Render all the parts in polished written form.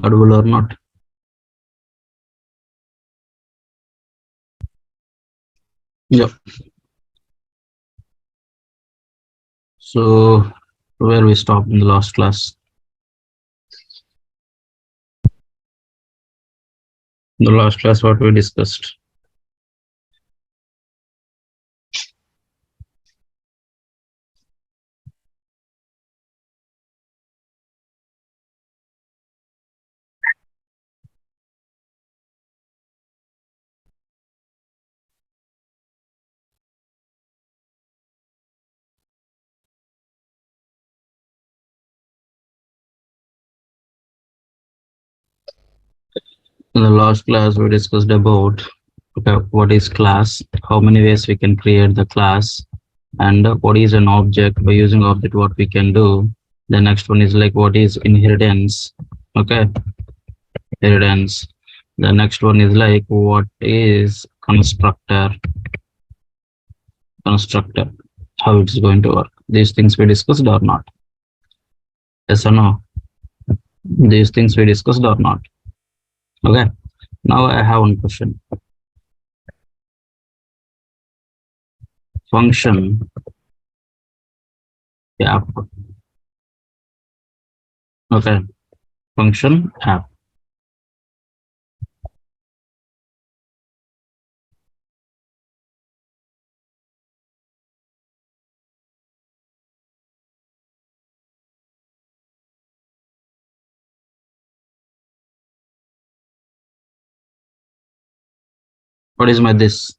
Audible or not? Yep. So where we stopped in the last class? In the last class, what we discussed? In the last class, we discussed about what is class, how many ways we can create the class, and what is an object. By using object, what we can do. The next one is like what is inheritance. Okay, inheritance. The next one is like what is constructor. Constructor. How it's going to work. These things we discussed or not? Yes or no? These things we discussed or not? Okay. Now I have one question. Function app. Okay. Function app. What is my this?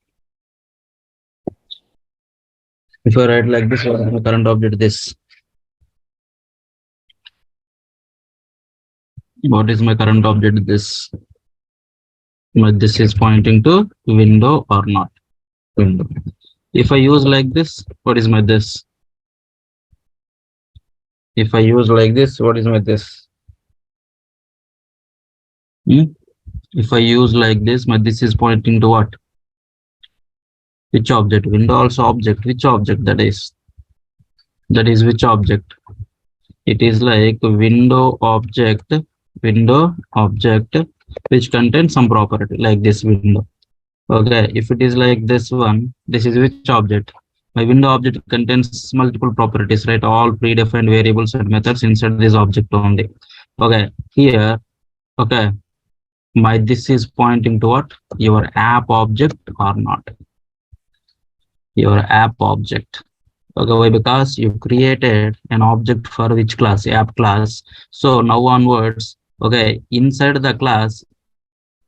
If I write like this, what is my current object this? What is my current object this? My this is pointing to window or not? Window. If I use like this, what is my this? If I use like this, what is my this? Hmm? If I use like this, my this is pointing to what? Which object? Window also object. Which object that is? That is which object? It is like window object which contains some property like this window. Okay, if it is like this one, this is which object? My window object contains multiple properties, right? All predefined variables and methods inside this object only. Okay, here, okay, my this is pointing to what? Your app object or not? Your app object. Okay, why? Because you created an object for which class? App class. So now onwards, okay, inside the class,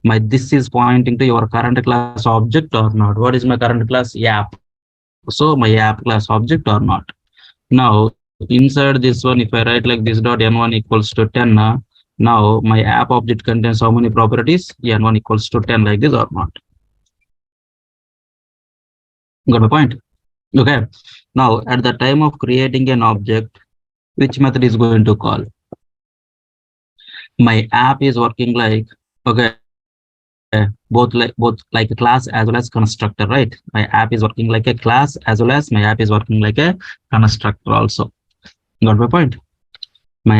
my this is pointing to your current class object or not? What is my current class? App. So my app class object or not? Now inside this one, if I write like this dot n1 equals to 10, now my app object contains how many properties? N1 equals to 10 like this or not? Got my point? Okay. Now at the time of creating an object, which method is going to call? My app is working like, okay, both like a class as well as constructor, right? My app is working like a class as well as my app is working like a constructor also. Got my point? My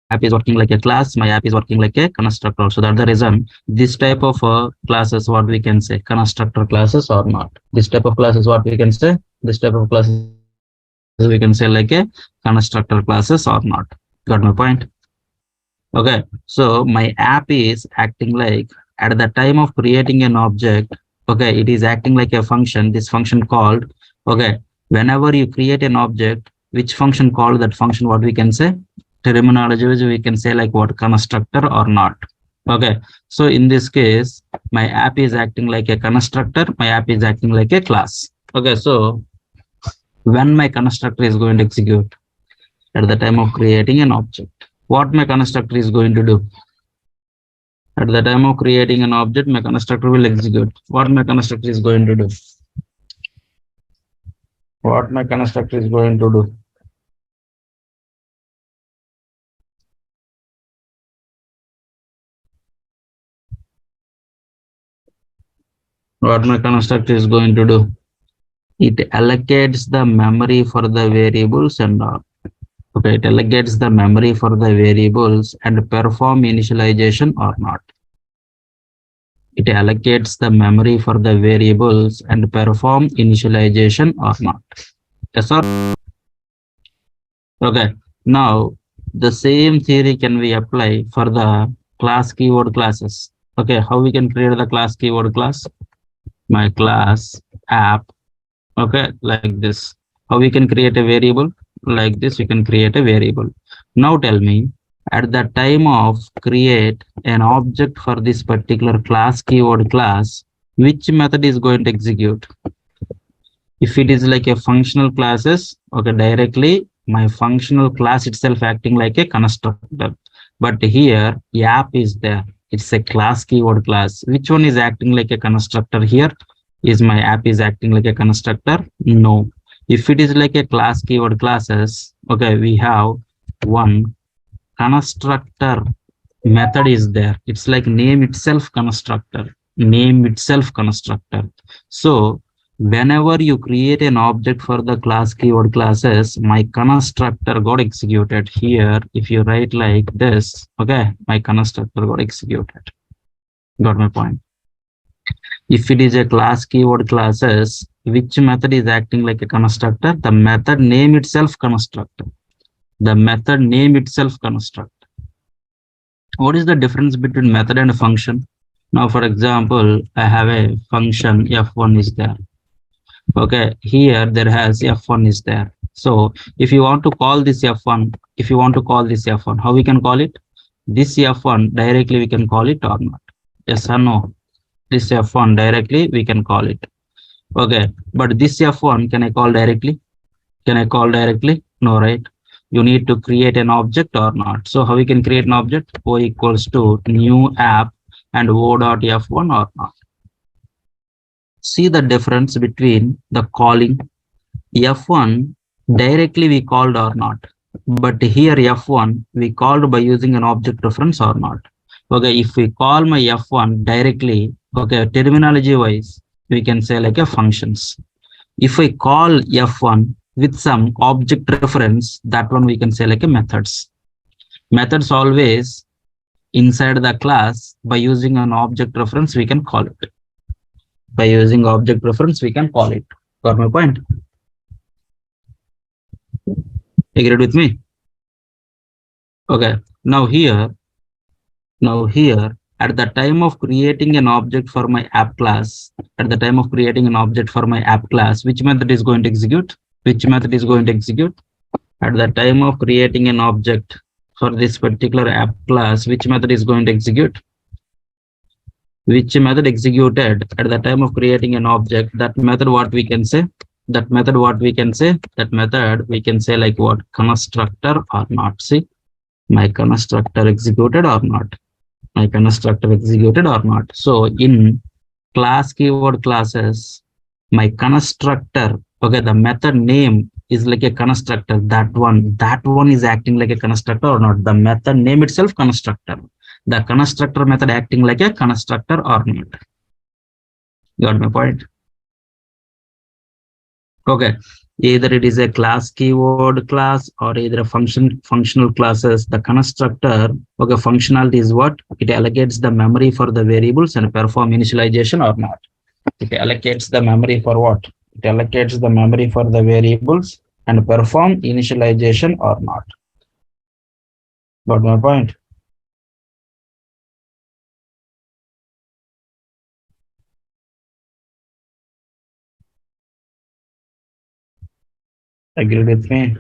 app is working like a class, my app is working like a constructor also. That's the reason this type of classes, what we can say, constructor classes or not. This type of classes, what we can say, this type of classes we can say like a constructor classes or not. Got my point? Okay, so my app is acting like at the time of creating an object, okay, it is acting like a function, this function called, okay, whenever you create an object, which function called that function, what we can say, terminology which we can say like what, constructor or not. Okay, so in this case, my app is acting like a constructor, my app is acting like a class. Okay, so when my constructor is going to execute at the time of creating an object, what my constructor is going to do? At the time of creating an object, my constructor will execute. What my constructor is going to do? What my constructor is going to do? What my constructor is going to do? It allocates the memory for the variables and all. Okay, it allocates the memory for the variables and perform initialization or not. It allocates the memory for the variables and perform initialization or not. Yes or okay. Now the same theory can be applied for the class keyword classes. Okay, how we can create the class keyword class? My class app. Okay, like this. How we can create a variable? Like this, we can create a variable. Now tell me, at the time of create an object for this particular class keyword class, which method is going to execute? If it is like a functional classes, okay, directly my functional class itself acting like a constructor. But here app is there. It's a class keyword class. Which one is acting like a constructor here? Is my app is acting like a constructor? No. If it is like a class keyword classes, okay, we have one constructor method is there. It's like name itself constructor. Name itself constructor. So whenever you create an object for the class keyword classes, my constructor got executed here. If you write like this, okay, my constructor got executed. Got my point? If it is a class keyword classes, which method is acting like a constructor? The method name itself constructor. The method name itself constructor. What is the difference between method and function? Now, for example, I have a function f1 is there. Okay, here there has f1 is there. So if you want to call this f1, if you want to call this f1, how we can call it? This f1 directly we can call it or not? Yes or no? This f1 directly we can call it. Okay, but this f1 can I call directly? Can I call directly? No, right? You need to create an object or not. So how we can create an object? O equals to new app and o.f1 or not. See the difference between the calling. F1 directly we called or not, but here F1 we called by using an object reference or not. Okay, if we call my F1 directly, okay, terminology wise we can say like a functions. If I call F1 with some object reference, that one we can say like a methods. Methods always inside the class. By using an object reference we can call it. By using object reference we can call it. Got my point? Agreed with me? Okay, now here at the time of creating an object for my app class, at the time of creating an object for my app class, which method is going to execute? Which method is going to execute? At the time of creating an object for this particular app class, which method is going to execute? Which method executed at the time of creating an object? That method what we can say? That method what we can say? That method we can say like what? Constructor or not? See, my constructor executed or not? My constructor executed or not? So in class keyword classes, my constructor, okay, the method name is like a constructor. That one is acting like a constructor or not? The method name itself constructor. The constructor method acting like a constructor or not? Got my point? Okay, either it is a class keyword class or either a functional classes. The constructor, okay, functionality is what? It allocates the memory for the variables and perform initialization or not? It allocates the memory for what? It allocates the memory for the variables and perform initialization or not? Got my point? Agree with me?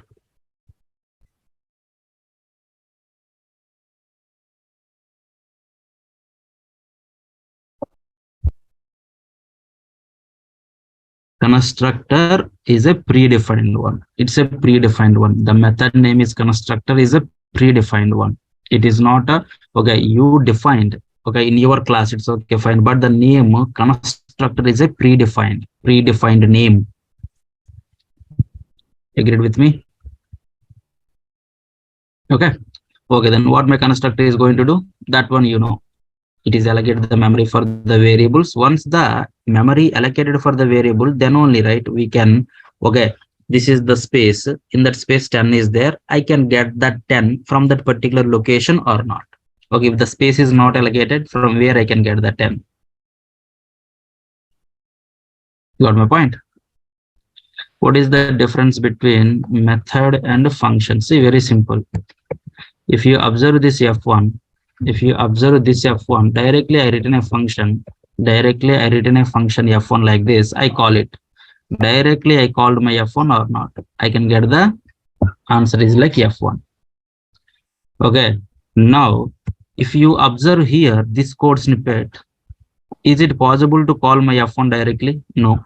Constructor is a predefined one. It's a predefined one. The method name is constructor is a predefined one. It is not a, okay, you defined, okay, in your class, it's okay, fine. But the name constructor is a predefined name. Agreed with me? Okay. Okay, then what my constructor is going to do? That one, you know, it is allocated the memory for the variables. Once the memory allocated for the variable, then only, right, we can, okay, This is the space. In that space 10 is there. I can get that 10 from that particular location or not. Okay, if the space is not allocated, from where I can get the 10. You got my point? What is the difference between method and function? See, very simple. If you observe this F1, if you observe this F1, directly I written a function. Directly I written a function F1 like this. I call it. Directly I called my F1 or not. I can get the answer is like F1. Okay. Now, if you observe here this code snippet, is it possible to call my F1 directly? No.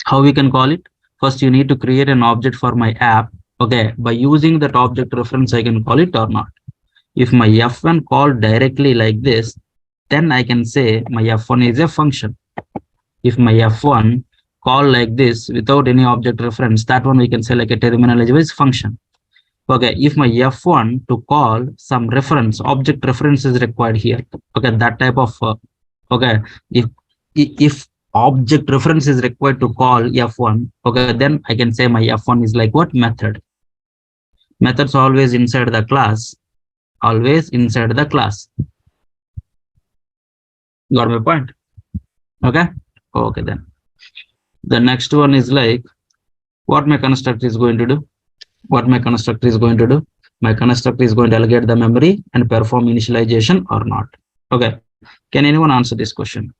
How we can call it? First, you need to create an object for my app. Okay, by using that object reference, I can call it or not. If my F1 called directly like this, then I can say my F1 is a function. If my F1 call like this without any object reference, that one we can say like a terminology wise function. Okay, if my F1 to call some reference, object reference is required here. Okay, that type of okay, if object reference is required to call F1, okay, then I can say my F1 is like what? Method. Methods always inside the class. Always inside the class. Got my point? Okay. Okay, then. The next one is like what my constructor is going to do. What my constructor is going to do. My constructor is going to allocate the memory and perform initialization or not. Okay. Can anyone answer this question?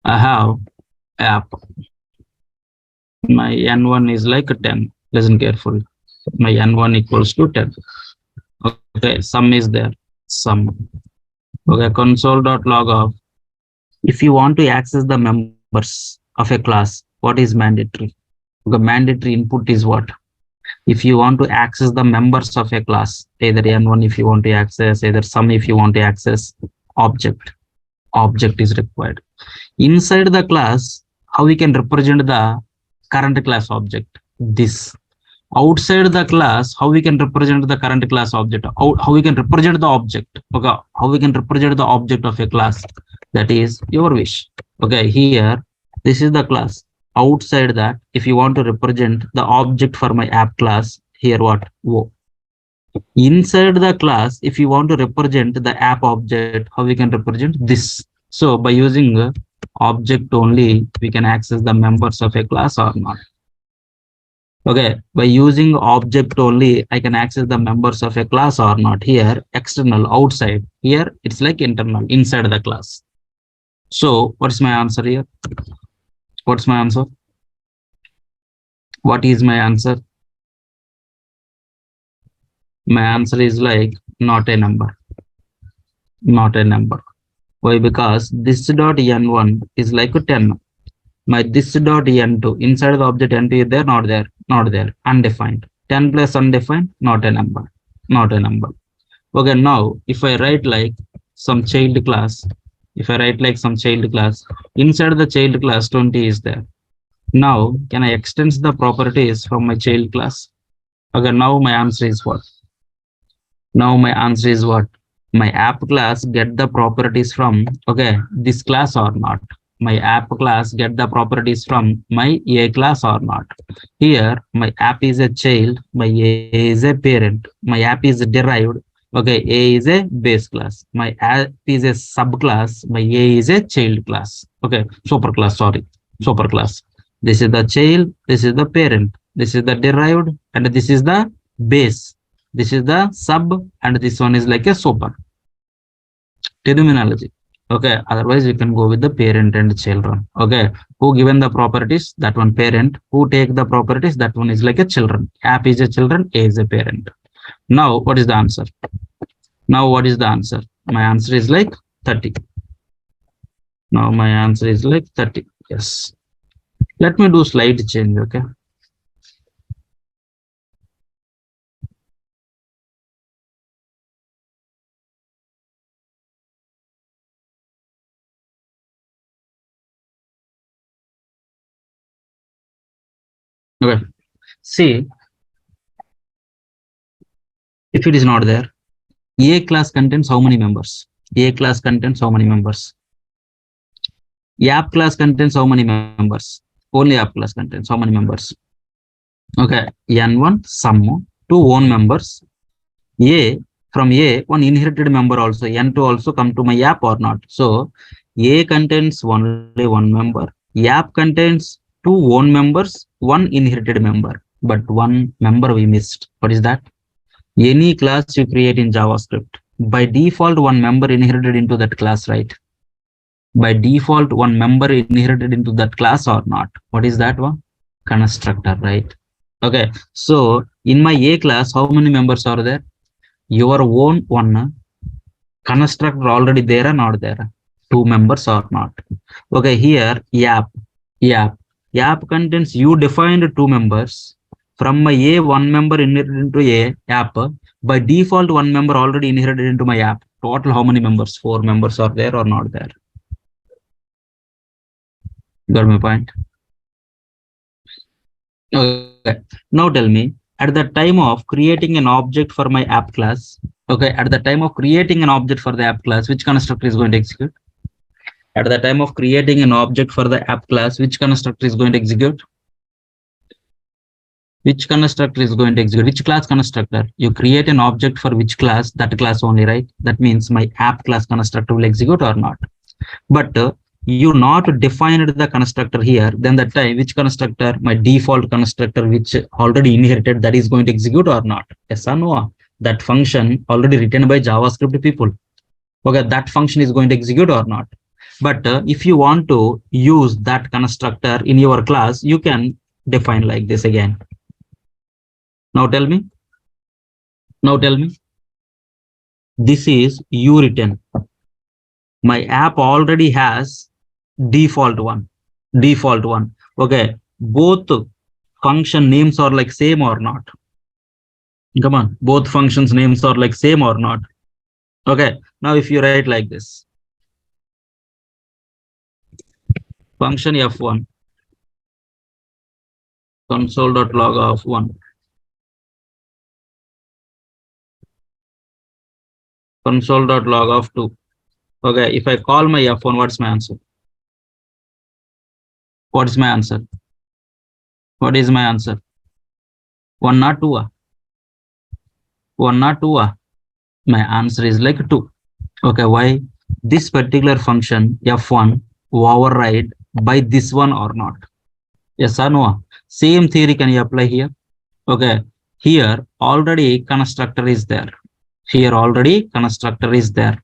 I have app. My n1 is like 10. Listen carefully. My n1 equals to 10. Okay, sum is there. Sum. Okay, console.log of. If you want to access the members of a class, what is mandatory? The mandatory input is what? If you want to access the members of a class, either n1 if you want to access, either sum if you want to access, object. Object is required. Inside the class, how we can represent the current class object? This. Outside the class, how we can represent the current class object? How we can represent the object? Okay, how we can represent the object of a class? That is your wish. Okay, here, this is the class. Outside that, if you want to represent the object for my app class, here what? O. Inside the class, if you want to represent the app object, how we can represent this? So by using object only, we can access the members of a class or not. Okay, by using object only, I can access the members of a class or not. Here, external, outside. Here, it's like internal, inside the class. So what's my answer here? What's my answer? What is my answer? My answer is like not a number. Not a number. Why? Because this dot n1 is like a 10. My this dot n2 inside the object n2 is there, not there, not there, undefined. 10 plus undefined, not a number. Not a number. Okay, now if I write like some child class, if I write like some child class, inside the child class 20 is there. Now, can I extend the properties from my child class? Okay, now my answer is what? Now my answer is what? My app class get the properties from, okay, this class or not? My app class get the properties from my A class or not? Here, my app is a child, my A is a parent, my app is derived, okay, A is a base class, my app is a subclass, my A is a child class, okay, superclass, sorry, superclass. This is the child, this is the parent, this is the derived, and this is the base. This is the sub, and this one is like a super. Terminology. Okay, otherwise we can go with the parent and children. Okay, who given the properties? That one parent. Who take the properties? That one is like a children. App is a children, A is a parent. Now, what is the answer? Now, what is the answer? My answer is like 30. Now, my answer is like 30. Yes. Let me do slide change, okay? Okay. See, if it is not there, A class contains how many members? A class contains how many members? App class contains how many members? Only app class contains how many members? Okay, N1 sum, two own members. A, from A, one inherited member also, N2 also come to my app or not. So A contains only one member. App contains two own members, one inherited member, but one member we missed. What is that? Any class you create in JavaScript, by default, one member inherited into that class, right? By default, one member inherited into that class or not? What is that one? Constructor, right? Okay, so in my A class, how many members are there? Your own one constructor already there or not there? Two members or not? Okay, here app contains you defined two members. From my A, one member inherited into A app. By default, one member already inherited into my app. Total how many members? Four members are there or not there? Got my point? Okay. Now tell me, at the time of creating an object for my app class, okay, at the time of creating an object for the app class, which constructor is going to execute? At the time of creating an object for the app class, which constructor is going to execute? Which constructor is going to execute? Which class constructor? You create an object for which class? That class only, right? That means my app class constructor will execute or not. But you not defined the constructor here, then that time which constructor? My default constructor which already inherited, that is going to execute or not? Yes or no? That function already written by JavaScript people. Okay, that function is going to execute or not? But if you want to use that constructor in your class, you can define like this again. Now tell me. This is you written. My app already has default one. Okay, both function names are like same or not? Come on, both functions names are like same or not? Okay, now if you write like this, function f1 console.log of 1, console.log of 2. Okay, if I call my f1, what's my answer? What is my answer? What is my answer? 1 not 2. 1 not 2. My answer is like 2. Okay, why? This particular function f1 override by this one or not? Yes or no? Same theory can you apply here? Okay, here already constructor is there. Here already constructor is there.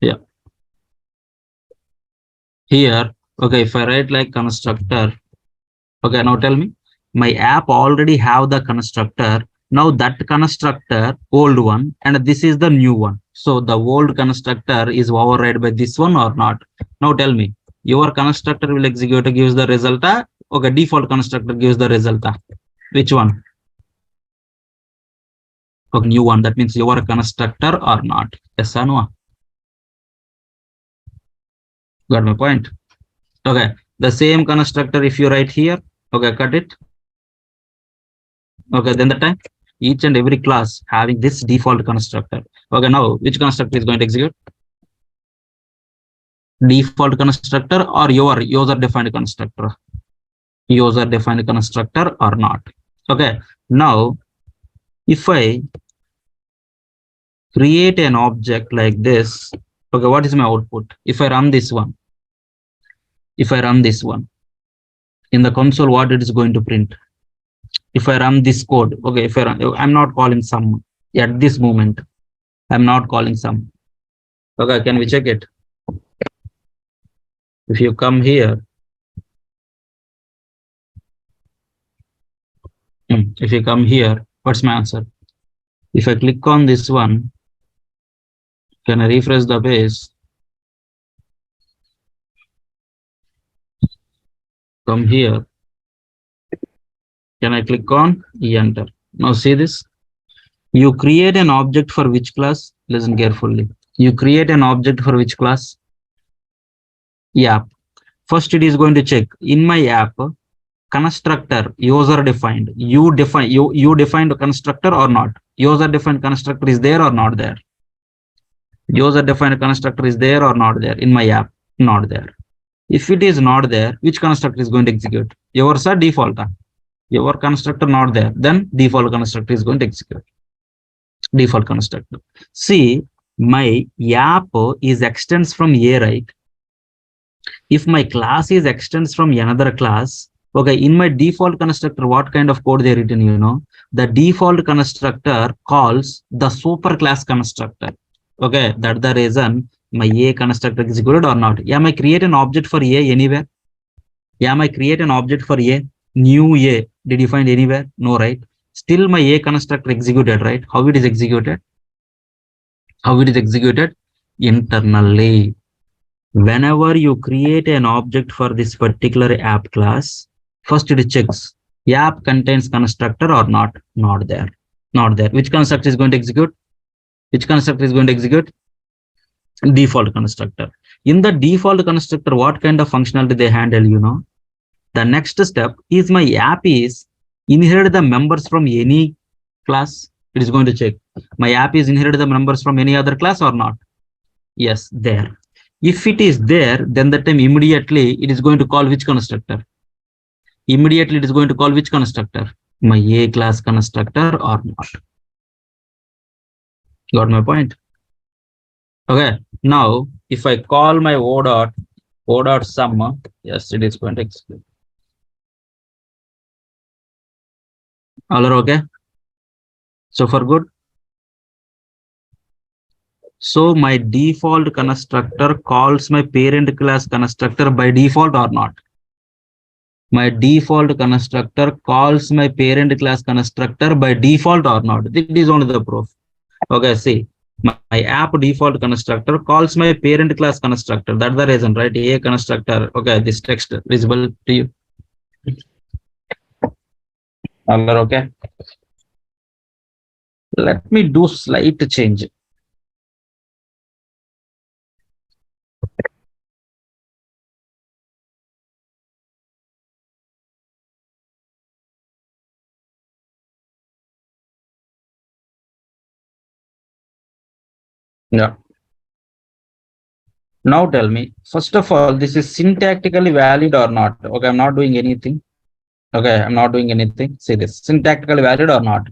Yeah. Here, okay, if I write like constructor, okay, now tell me, my app already have the constructor. Now that constructor, old one, and this is the new one. So the old constructor is override by this one or not? Now tell me, your constructor will execute, gives the result. Okay, default constructor gives the result. Which one? Okay, new one. That means your constructor or not? Yes or no? Got my point? Okay, the same constructor if you write here, okay, cut it. Okay, then the time each and every class having this default constructor. Okay, now which constructor is going to execute? Default constructor or your user defined constructor? User defined constructor or not? Okay, now if I create an object like this, okay, what is my output? If I run this one, in the console, what it is going to print? If I run this code, okay, if I run, I'm not calling sum at this moment. I'm not calling sum. Okay, can we check it? If you come here, if you come here, what's my answer? If I click on this one, can I refresh the page? Come here. Can I click on enter? Now see this. You create an object for which class? Listen carefully. You create an object for which class? App. First, it is going to check in my app. constructor user defined, you defined constructor or not? User defined constructor is there or not there? User defined constructor is there or not there in my app? Not there. If it is not there, which constructor is going to execute? Yours or default? Your constructor not there, then default constructor is going to execute. Default constructor. See, my app is extends from A, right? If my class is extends from another class, okay, in my default constructor, what kind of code they written, you know? The default constructor calls the superclass constructor. Okay, that's the reason my A constructor executed or not. Am I create an object for A anywhere? Am I create an object for A? New A, did you find anywhere? No, right? Still my A constructor executed, right? How it is executed? How it is executed? Internally. Whenever you create an object for this particular app class, first it checks app contains constructor or not. Not there. Not there. Which constructor is going to execute? Which constructor is going to execute? Default constructor. In the default constructor, what kind of functionality they handle, you know? The next step is my app is inherit the members from any class. It is going to check my app is inherit the members from any other class or not. Yes, there. If it is there, then that time immediately it is going to call which constructor? Immediately it is going to call which constructor? My A class constructor or not. Got my point? Okay. Now, if I call my O dot sum, yes, it is going to execute. All are okay? So for good. So my default constructor calls my parent class constructor by default or not? My default constructor calls my parent class constructor by default or not? This is only the proof. Okay, see, my app default constructor calls my parent class constructor. That's the reason, right? A constructor. Okay, this text visible to you. All are okay? Let me do slight change. Yeah. Now tell me, first of all, this is syntactically valid or not? Okay, I'm not doing anything. Okay, I'm not doing anything. See this, syntactically valid or not?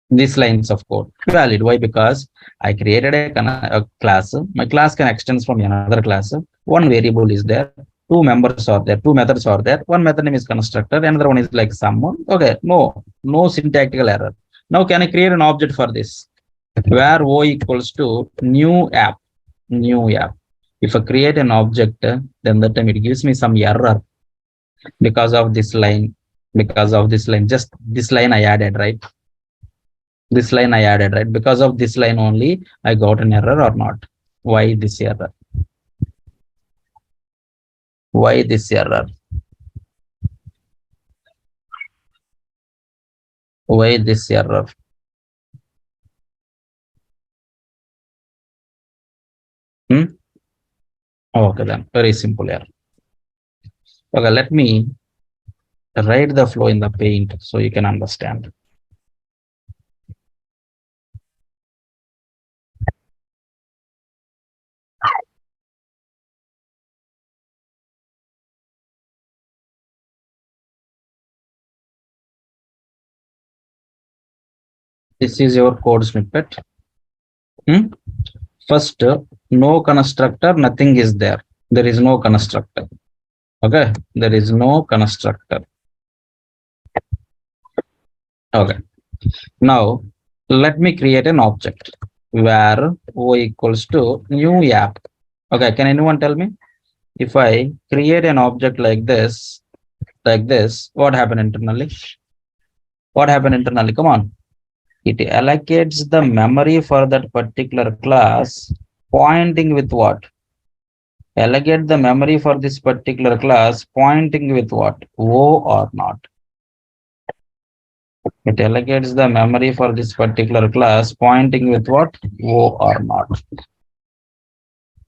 These lines of code valid. Why? Because I created a class. My class can extend from another class. One variable is there. Two members are there. Two methods are there. One method name is constructor. Another one is like sum. Okay, no syntactical error. Now can I create an object for this? Where O equals to new app. New app. If I create an object, then that time it gives me some error because of this line. Because of this line, just this line I added, right? This line I added, right? Because of this line only, I got an error or not? Why this error? Why this error? Why this error? Okay, then very simple error. Okay, let me write the flow in the paint so you can understand. This is your code snippet. First, no constructor, nothing is there. There is no constructor. Okay, there is no constructor. Okay. Now, let me create an object where O equals to new app. Okay, can anyone tell me? If I create an object like this, what happened internally? What happened internally? Come on. It allocates the memory for that particular class, pointing with what? Allocate the memory for this particular class, pointing with what? O or not? It allocates the memory for this particular class, pointing with what? O or not?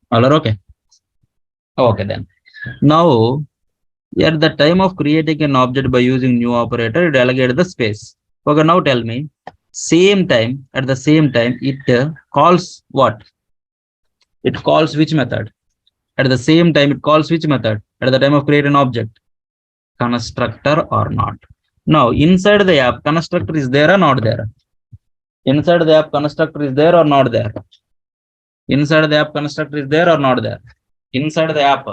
All are okay? Okay, then. Now, At the time of creating an object by using new operator, it allocated the space. Okay, now tell me, at the same time, it calls what? It calls which method? At the same time, it calls which method? At the time of creating an object? Constructor or not? Now, inside the app, constructor is there or not there? Inside the app, constructor is there or not there? Inside the app, constructor is there or not there? Inside the app.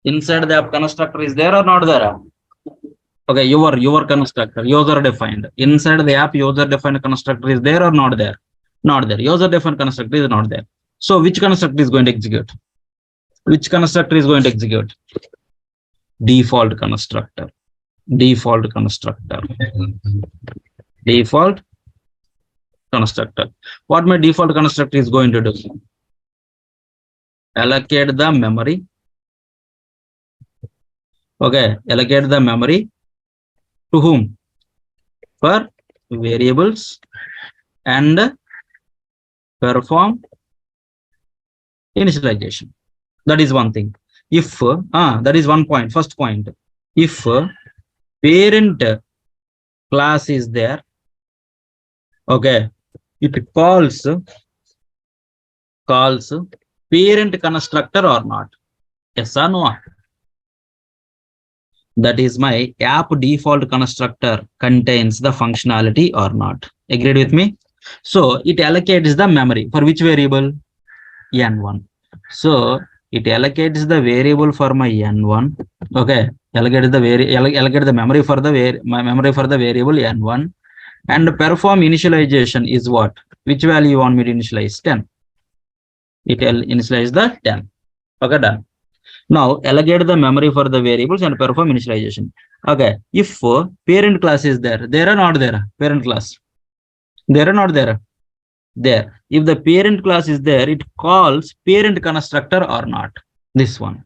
Inside the app, constructor is there or not there? Okay, your constructor, user defined. Inside the app, user defined constructor is there or not there? Not there. User defined constructor is not there. So which constructor is going to execute? Which constructor is going to execute? Default constructor. Default constructor. Default constructor. What my default constructor is going to do? Allocate the memory. Okay, allocate the memory to whom? For variables and perform initialization. That is one thing. If that is one point, first point. If parent class is there, okay, it calls parent constructor or not? Yes or no? That is my app default constructor contains the functionality or not. Agreed with me? So it allocates the memory for which variable? N1. So it allocates the variable for my N1. Okay, allocate the memory for the variable N1 and perform initialization is what? Which value you want me to initialize? 10. It will initialize the 10. Okay, done. Now allocate the memory for the variables and perform initialization. Okay, if parent class is there or not there? Parent class, there or not there? There. If the parent class is there, it calls parent constructor or not? This one.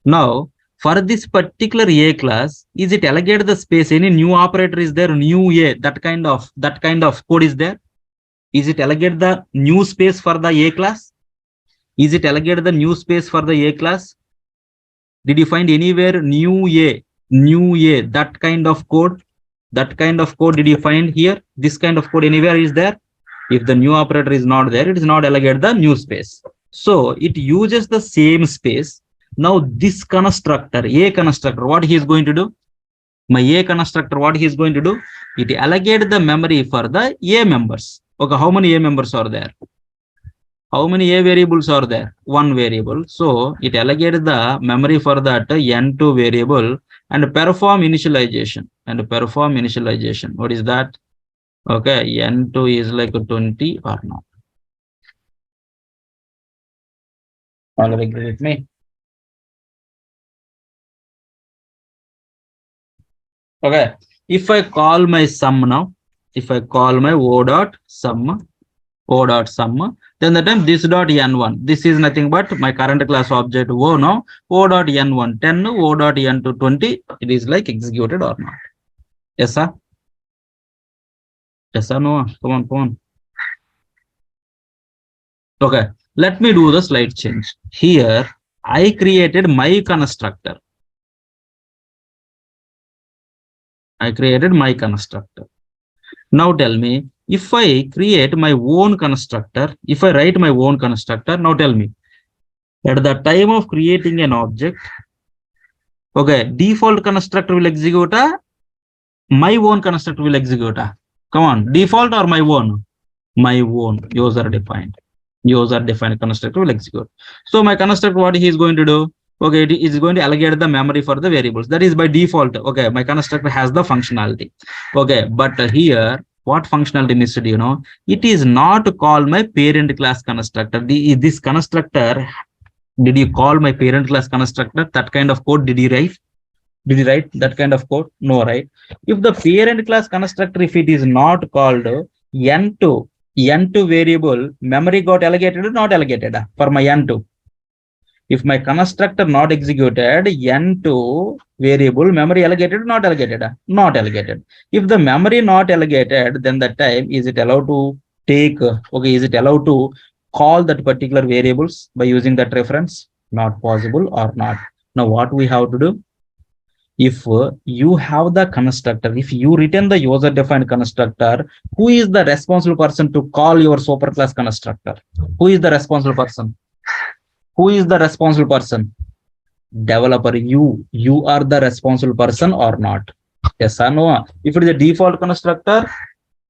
Now for this particular A class, is it allocate the space? Any new operator is there? New A, that kind of code is there? Is it allocate the new space for the A class? Is it allocate the new space for the A class? Did you find anywhere new A, that kind of code? That kind of code did you find here? This kind of code anywhere is there? If the new operator is not there, it is not allocate the new space. So it uses the same space. Now this constructor, A constructor, what he is going to do? My A constructor, what he is going to do? It allocate the memory for the A members. Okay, how many A members are there? How many A variables are there? One variable. So it allocated the memory for that N2 variable and perform initialization. What is that? Okay, N2 is like 20 or not. All agree with me? Okay, if I call my sum now, if I call my O dot sum, then the time this dot N1, this is nothing but my current class object O now, O dot N1 10, O dot N2 20, it is like executed or not? Yes, sir? Yes or no? Come on. Okay, let me do the slide change. Here, I created my constructor. Now tell me, if I create my own constructor, if I write my own constructor, now tell me, at the time of creating an object, okay, default constructor will execute, my own constructor will execute. Come on, default or my own? My own, user defined constructor will execute. So my constructor, what he is going to do? Okay, it is going to allocate the memory for the variables. That is by default. Okay, my constructor has the functionality. Okay, but here, what functionality needs to do? You know, it is not to call my parent class constructor. This constructor, did you call my parent class constructor? That kind of code did you write? Did you write that kind of code? No, right? If the parent class constructor, if it is not called N2 variable, memory got allocated or not allocated for my N2? If my constructor not executed, N2 variable memory allocated, not allocated, not allocated. If the memory not allocated, then that time is it allowed to take, okay, is it allowed to call that particular variables by using that reference? Not possible or not. Now what we have to do? If you have the constructor, if you return the user defined constructor, who is the responsible person to call your superclass constructor? Who is the responsible person? Who is the responsible person? Developer. You are the responsible person or not? Yes or no? If it is a default constructor,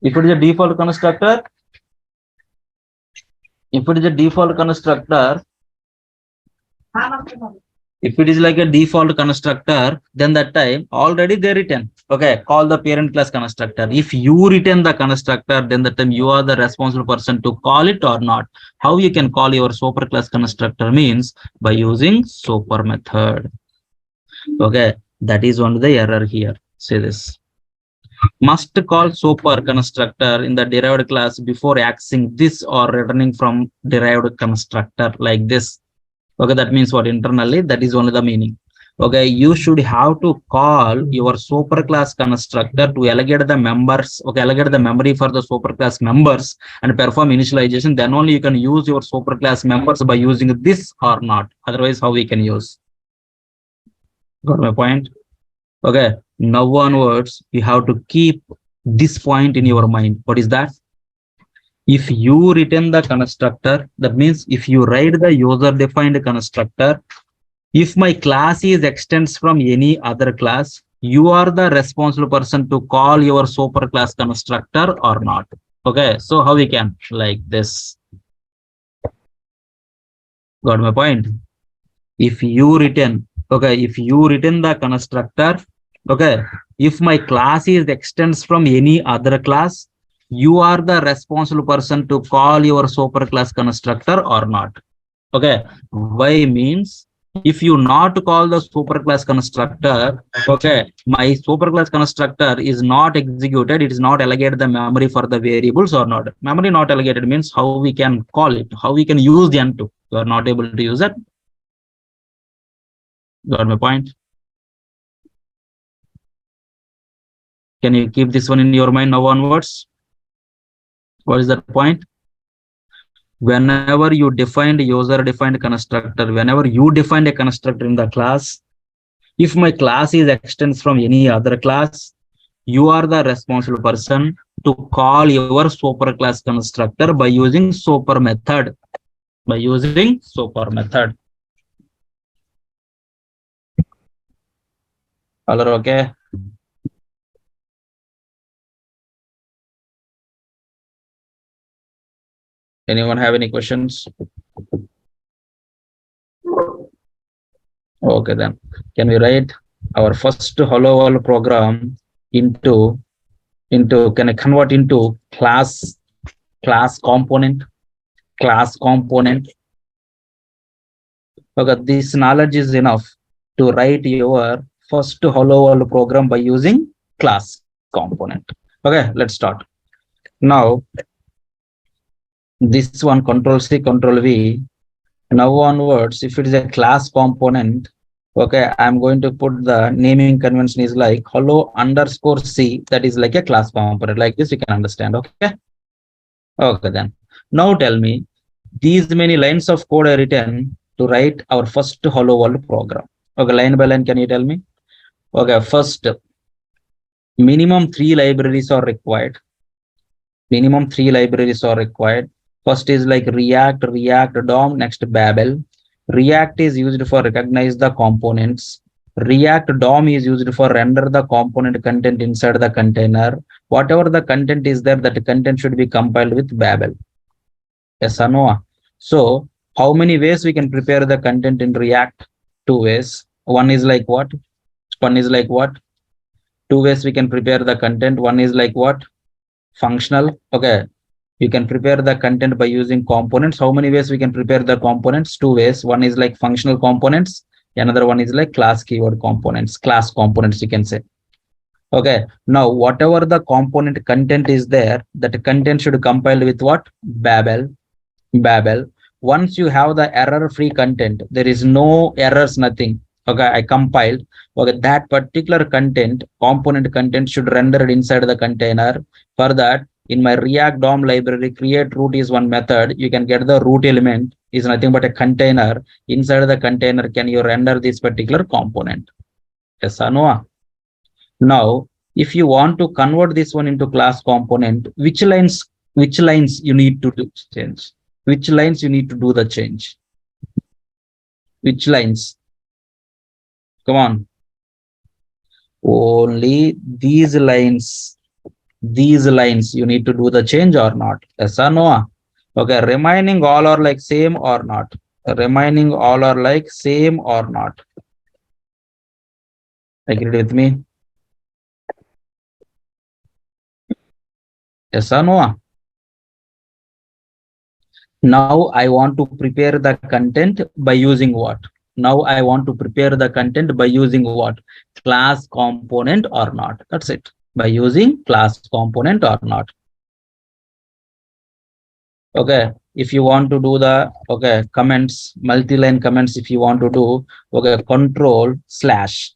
if it is a default constructor, if it is a default constructor, if it is like a default constructor, then that time already they written, okay, call the parent class constructor. If you return the constructor, then that time you are the responsible person to call it or not. How you can call your superclass constructor means by using super method. Okay, that is one of the error here. Say this. Must call super constructor in the derived class before accessing this or returning from derived constructor like this. Okay, that means what internally, that is only the meaning. Okay, you should have to call your superclass constructor to allocate the members, okay, allocate the memory for the superclass members and perform initialization. Then only you can use your superclass members by using this or not. Otherwise, how we can use? Got my point? Okay, now onwards, you have to keep this point in your mind. What is that? If you return the constructor, that means if you write the user defined constructor, if my class is extends from any other class, you are the responsible person to call your superclass constructor or not. Okay, so how we can like this? Got my point? If you return, okay, if you return the constructor, okay, if my class is extends from any other class, you are the responsible person to call your superclass constructor or not. Okay, why means if you not call the superclass constructor, okay, my superclass constructor is not executed, it is not allocated the memory for the variables or not. Memory not allocated means how we can call it, how we can use the N2. You are not able to use it. Got my point? Can you keep this one in your mind now onwards? What is that point? Whenever you defined user defined constructor, whenever you defined a constructor in the class, if my class is extends from any other class, you are the responsible person to call your superclass constructor by using super method. By using super method. All are okay? Anyone have any questions? Okay, then can we write our first hello world program into can I convert into class component? Okay, this knowledge is enough to write your first hello world program by using class component. Okay, let's start. Now this one control C, control V. Now onwards, if it is a class component, okay, I'm going to put the naming convention is like hello underscore C, that is like a class component. Like this, you can understand. Okay. Okay, then. Now tell me, these many lines of code are written to write our first hello world program. Okay, line by line, can you tell me? Okay, first, minimum 3 libraries are required. Minimum 3 libraries are required. First is like React DOM, next Babel. React is used for recognize the components. React DOM is used for render the component content inside the container. Whatever the content is there, that content should be compiled with Babel. Yes or no? So how many ways we can prepare the content in React? 2 ways. One is like what? One is like what? 2 ways we can prepare the content. One is like what? Functional. Okay. You can prepare the content by using components. How many ways we can prepare the components? 2 ways. One is like functional components. Another one is like class keyword components, class components, you can say. Okay. Now, whatever the component content is there, that content should compile with what? Babel. once you have the error-free content, there is no errors, nothing. Okay, I compiled. Okay, that particular content, component content should render it inside the container. For that, in my React DOM library, create root is one method. You can get the root element is nothing but a container. Inside the container, can you render this particular component? Yes or no? Now, if you want to convert this one into class component, which lines you need to do change? Which lines you need to do the change? Which lines? Come on. Only these lines. These lines you need to do the change or not? Yes or no? Okay, remaining all are like same or not? Remaining all are like same or not? Agree with me? Yes or no? Now I want to prepare the content by using what? Now I want to prepare the content by using what? Class component or not? That's it. By using class component or not. Okay. If you want to do the comments, multi-line comments, if you want to do control slash.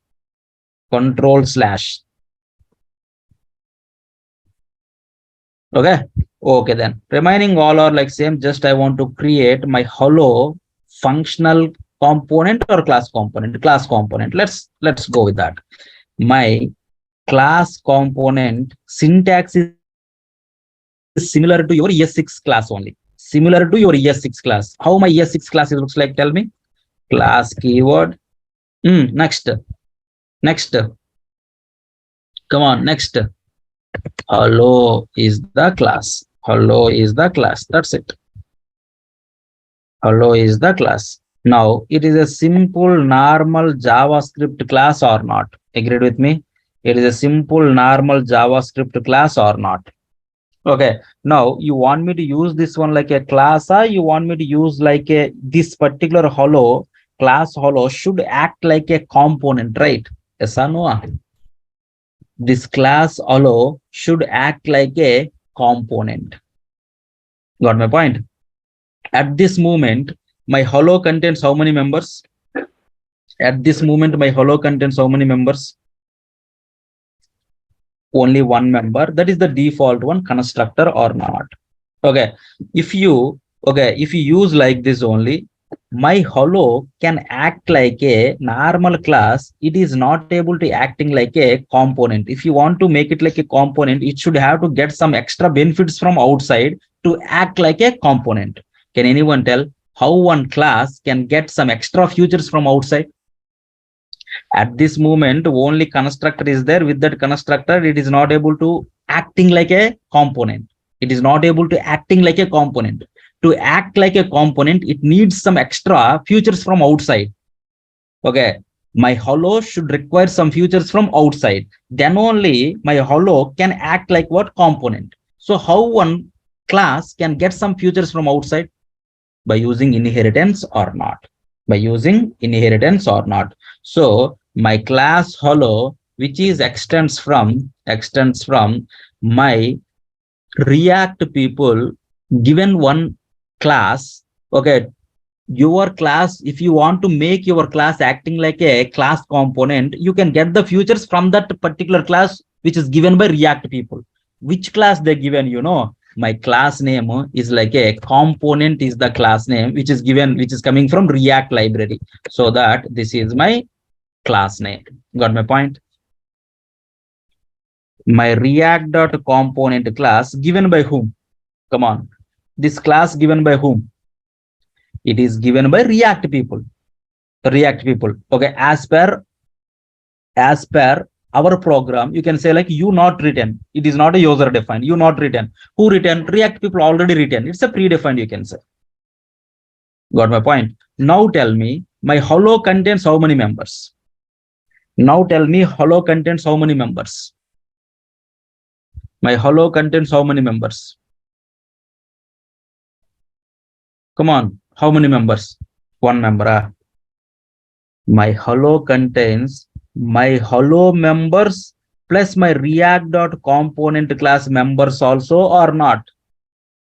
Okay, then remaining all are like same. Just I want to create my hello functional component or class component. Let's go with that. My class component syntax is similar to your ES6 class only. Similar to your ES6 class. How my ES6 class looks like? Tell me. Class keyword. Next. Come on, next. Hello is the class. Hello is the class. That's it. Hello is the class. Now, it is a simple normal JavaScript class or not? Agreed with me? It is a simple normal JavaScript class or not? Okay. Now, you want me to use this one like a class, or you want me to use like a this particular hello class hello should act like a component, right? Yes or no? This class hello should act like a component. Got my point? At this moment, my hello contains how many members? At this moment, my hello contains how many members? Only one member. That is the default one, constructor or not. Okay. If you use like this only, my hello can act like a normal class. It is not able to acting like a component. If you want to make it like a component, it should have to get some extra benefits from outside to act like a component. Can anyone tell how one class can get some extra features from outside? At this moment, only constructor is there. With that constructor, it is not able to acting like a component. It is not able to acting like a component. To act like a component, it needs some extra features from outside. Okay, my hello should require some features from outside. Then only my hello can act like what? Component. So how one class can get some features from outside? By using inheritance or not? By using inheritance or not? So my class hello, which is extends from my React people given one class. Okay, your class, if you want to make your class acting like a class component, you can get the features from that particular class which is given by React people. Which class they given? You know, my class name is like a component is the class name which is given, which is coming from React library. So that this is my class name. Got my point? My React.component class given by whom? Come on. This class given by whom? It is given by React people. Okay, as per our program, you can say like you not written. It is not a user defined. You not written. Who written? React people already written. It's a predefined, you can say. Got my point? Now tell me, my hello contains how many members? Now tell me, hello contains how many members? My hello contains how many members? Come on, how many members? One member. My hello contains my hello members plus my React.component class members also or not?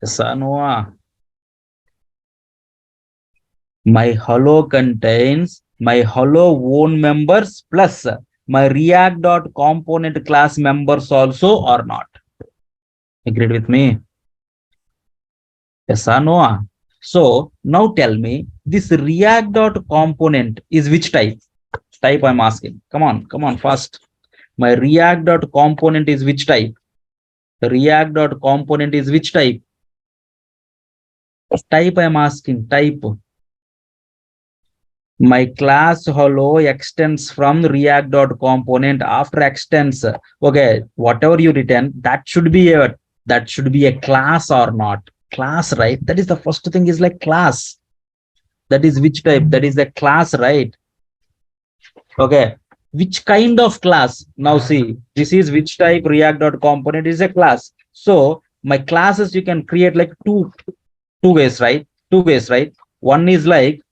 Yes or no? My hello contains my hello own members plus my react.component class members also or not. Agreed with me? Yes or no? So now tell me, this react.component is which type? Type I'm asking. Come on, fast. My react.component is which type? The react.component is which type? Type I'm asking. Type. My class hello extends from react.component. After extends, okay, whatever you written, that should be a class or not? Class, right? That is the first thing is like class. That is which type? That is the class, right? Okay. Which kind of class? Now see, this is which type react.component is a class. So my classes you can create like two ways, right? Two ways, right? One is like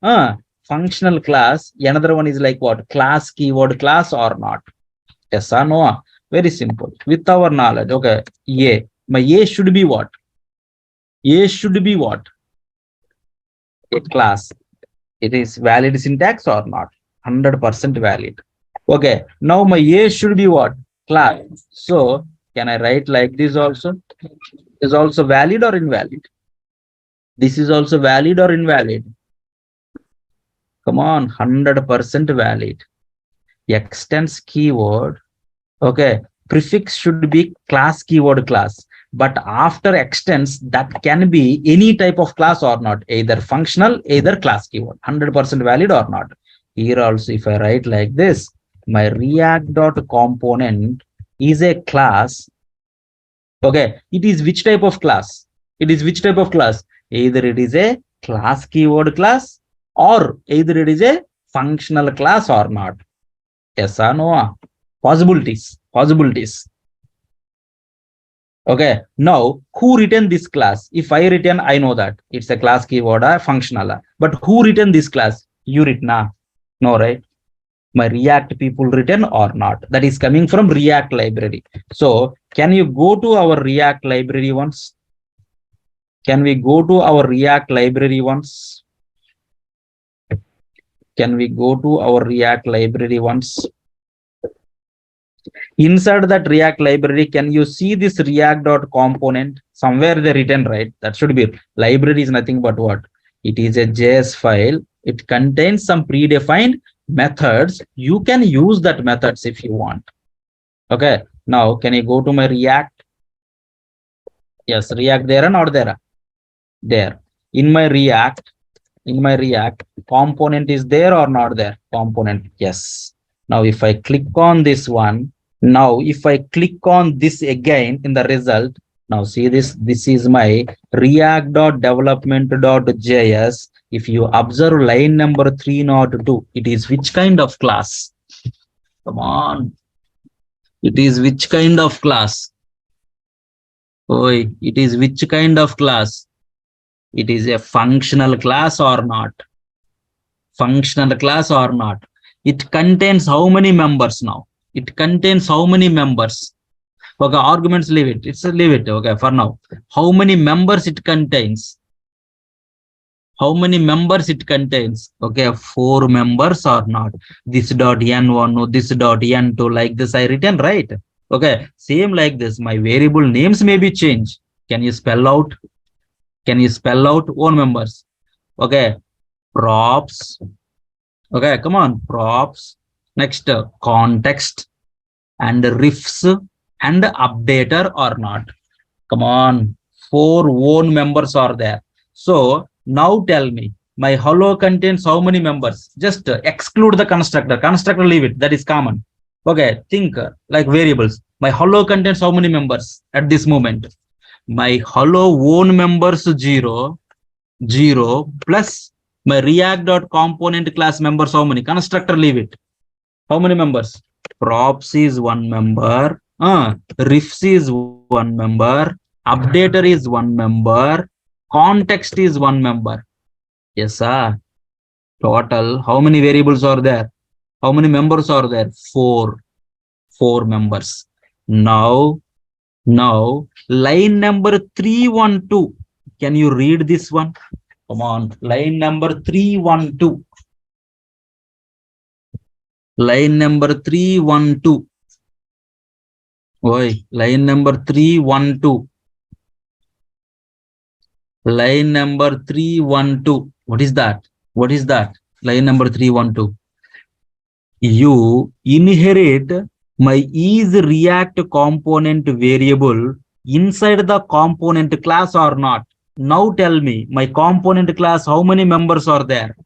functional class. Another one is like what? Class keyword class or not? Yes or no? Very simple. With our knowledge, okay. A. My A should be what? A should be what? A class. It is valid syntax or not? 100% valid. Okay. Now my A should be what? Class. So can I write like this also? Is also valid or invalid? This is also valid or invalid? Come on, 100% valid. Extends keyword. Okay. Prefix should be class keyword class. But after extends, that can be any type of class or not, either functional, either class keyword. 100% valid or not. Here also, if I write like this, my react.component is a class. Okay. It is which type of class? It is which type of class? Either it is a class keyword class or either it is a functional class or not. Yes or no? Possibilities. Okay. Now, who written this class? If I written, I know that it's a class keyword or functional. But who written this class? You written? No, right? My React people written or not? That is coming from React library. So, can you go to our React library once? Can we go to our React library once? Can we go to our React library once? Inside that React library, can you see this react.component? Somewhere they written, right? That should be. Library is nothing but what? It is a JS file. It contains some predefined methods. You can use that methods if you want. Okay. Now, can you go to my React? Yes, React there or not there? There. In my React, component is there or not there? Component. Yes. Now, if I click on this one, now, if I click on this again in the result, now see this is my react.development.js. If you observe line number 302, it is which kind of class? Come on. It is which kind of class? Oh, it is which kind of class? It is a functional class or not? Functional class or not? It contains how many members now? It contains how many members? Okay, arguments leave it. Leave it. Okay, for now. How many members it contains? How many members it contains? Okay, 4 members or not? This dot n1, this dot n2, like this I written, right? Okay, same like this. My variable names may be changed. Can you spell out? Can you spell out own members? Okay, props. Okay, come on, props. Next, context and refs and updater or not? Come on, 4 own members are there. So now tell me, my hello contains how many members? Just exclude the constructor. Constructor, leave it. That is common. Okay, think like variables. My hello contains how many members at this moment? My hello own members 0 plus my react.component class members how many? Constructor, leave it. How many members? Props is 1 member. Refs is 1 member. Updater is 1 member. Context is 1 member. Yes, sir. Total, how many variables are there? How many members are there? 4. 4 members. Now, line number 312. Can you read this one? Come on, line number 312. Line number 312. Oi, line number 312. Line number 312. What is that? What is that? Line number 312. You inherit my isReact component variable inside the component class or not? Now tell me, my component class, how many members are there?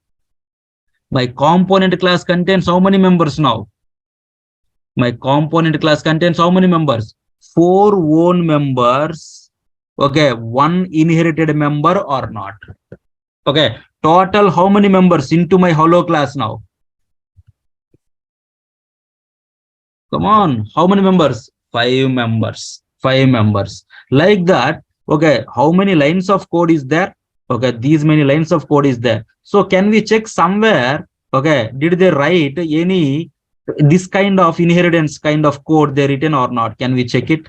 My component class contains how many members now? My component class contains how many members? 4 own members. Okay, 1 inherited member or not? Okay, total how many members into my hello class now? Come on, how many members? 5 members. 5 members. Like that, okay, how many lines of code is there? Okay, these many lines of code is there. So can we check somewhere, okay, did they write any this kind of inheritance kind of code they written or not? Can we check it?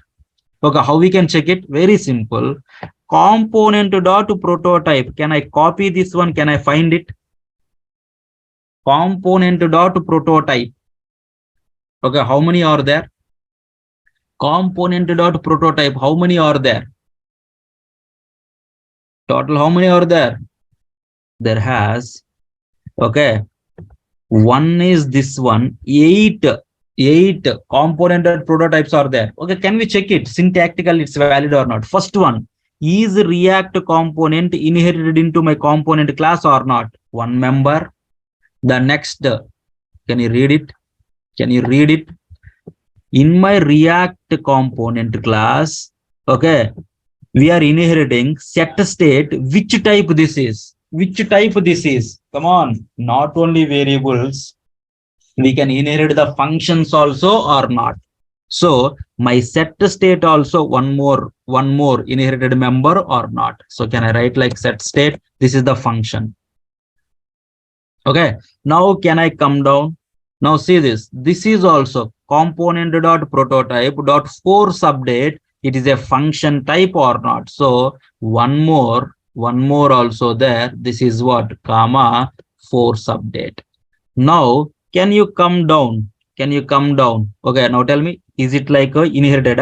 Okay, how we can check it? Very simple. Component dot prototype. Can I copy this one? Can I find it? Component dot prototype. Okay, how many are there? Component dot prototype. How many are there? Total, how many are there? There has, okay, one is this one, eight component dot prototypes are there. Okay, can we check it? Syntactically, it's valid or not? First one, is React component inherited into my component class or not? 1 member. The next, can you read it? Can you read it? In my React component class, okay, we are inheriting set state. Which type this is? Which type this is? Come on, not only variables, we can inherit the functions also or not. So my set state also one more inherited member or not. So can I write like set state? This is the function. Okay, now can I come down? Now see this. This is also component dot prototype dot force update. It is a function type or not? So one more also there. This is what? Comma force update. Now can you come down? Can you come down? Okay, now tell me, is it like a inherited?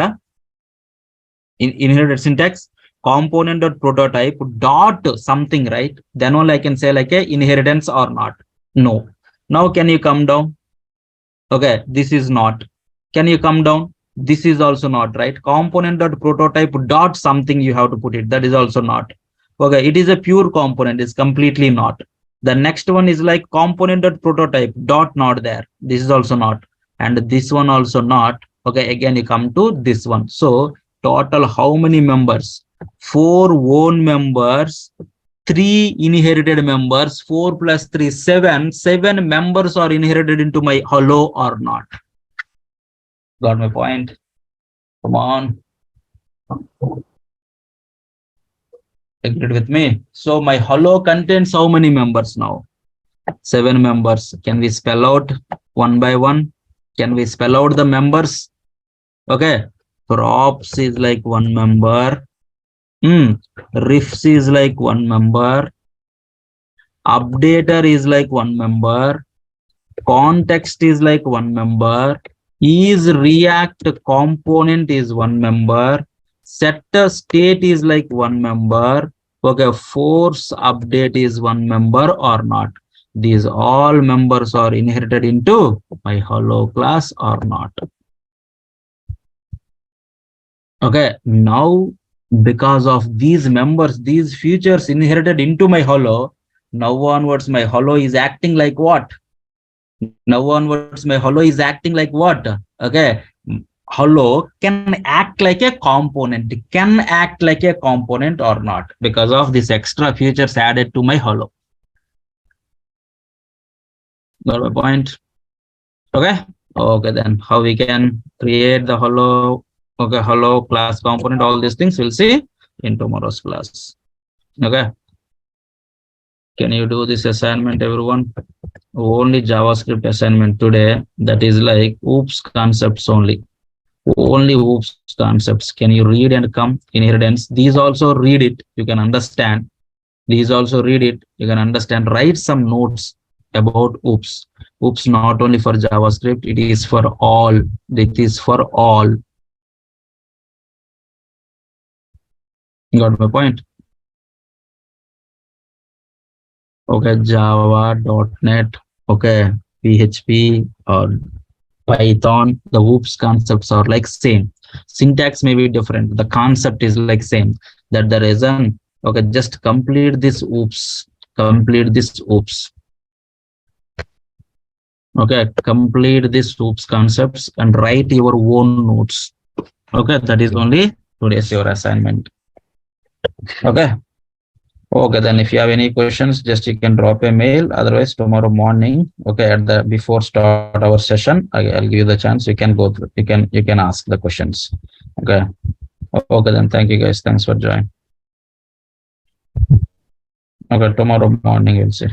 Inherited syntax? Component dot prototype dot something, right? Then only I can say like a inheritance or not. No. Now can you come down? Okay, this is not. Can you come down? This is also not, right? Component dot prototype dot something you have to put it. That is also not. Okay, it is a pure component. It's completely not. The next one is like component dot prototype dot not there. This is also not. And this one also not. Okay, again you come to this one. So total how many members? 4 own members, 3 inherited members, 4 plus 3, 7. 7 members are inherited into my hello or not. Got my point? Come on. Agreed with me? So my hello contains how many members now? 7 members. Can we spell out one by one? Can we spell out the members? Okay. Props is like 1 member. Refs is like 1 member. Updater is like 1 member. Context is like 1 member. Is React component is 1 member. Set state is like 1 member. Okay, force update is 1 member or not. These all members are inherited into my hello class or not. Okay, now because of these members, these features inherited into my hello, now onwards my hello is acting like what? Now onwards my hello is acting like what? Okay, hello can act like a component. Can act like a component or not because of this extra features added to my hello. Got my point? Okay. Okay, then how we can create the hello? Okay, hello class component, all these things we'll see in tomorrow's class. Okay. Can you do this assignment, everyone? Only JavaScript assignment today. That is like oops concepts only. Only oops concepts. Can you read and come? Inheritance. These also read it. You can understand. Please also read it. You can understand. Write some notes about OOPS. OOPS not only for JavaScript, it is for all. It is for all. Got my point? Okay, Java, .NET, okay, PHP or Python, the OOPS concepts are like same. Syntax may be different. The concept is like same. That the reason, okay, just complete this OOPS. Complete this OOPS. Okay, complete this OOPS concepts and write your own notes. Okay, that is only today's your assignment. Okay. Okay, then if you have any questions, just you can drop a mail. Otherwise, tomorrow morning, okay, at the before start our session, I'll give you the chance. You can go through. You can ask the questions. Okay. Okay, then thank you guys. Thanks for joining. Okay, tomorrow morning we'll see.